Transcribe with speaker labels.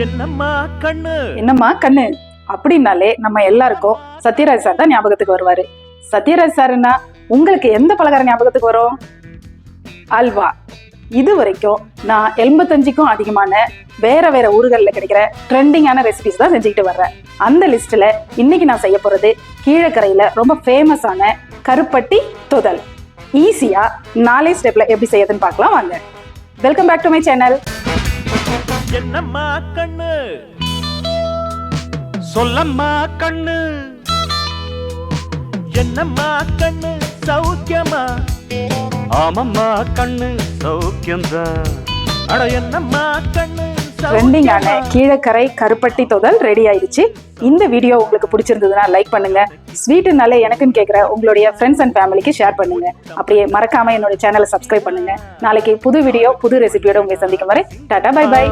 Speaker 1: என்னம்மா கண்ணு அப்படின்னாலே நம்ம எல்லாருக்கும் சத்யராஜ் சார் தான் ஞாபகத்துக்கு வருவாரு. சத்யராஜ் சார்னா உங்களுக்கு எந்த பலகாரம் ஞாபகத்துக்கு வரும்? அல்வா. இது வரைக்கும் நான் 85க்கும் அதிகமான வேற வேற ஊர்களில் கிடைக்கிற ட்ரெண்டிங்கான ரெசிபிஸ் தான் செஞ்சுக்கிட்டு வர்றேன். அந்த லிஸ்ட்ல இன்னைக்கு நான் செய்ய போறது கீழக்கரையில ரொம்ப ஃபேமஸான கருப்பட்டி தொதல். ஈஸியா 4 ஸ்டெப்ல எப்படி செய்யறதுன்னு பார்க்கலாம் வாங்க. Welcome back to my channel.
Speaker 2: என்னம்மா கண்ணு சொல்லம்மா கண்ணு, என்னம்மா கண்ணு சௌக்கியமா? ஆமம்மா கண்ணு சௌக்கியம்தான். அட என்னம்மா கண்ணு
Speaker 1: ட்ரெண்டிங்கான கீழக்கரை கருப்பட்டி தொதல் ரெடி ஆயிடுச்சு. இந்த வீடியோ உங்களுக்கு பிடிச்சிருந்ததுன்னா லைக் பண்ணுங்க. ஸ்வீட்டுனாலே எனக்குன்னு கேட்குற உங்களுடைய ஃப்ரெண்ட்ஸ் அண்ட் ஃபேமிலிக்கு ஷேர் பண்ணுங்க. அப்படியே மறக்காம என்னோட சேனலை சப்ஸ்கிரைப் பண்ணுங்க. நாளைக்கு புது வீடியோ புது ரெசிபியோட உங்களை சந்திக்கும் வரை டாடா பை பை.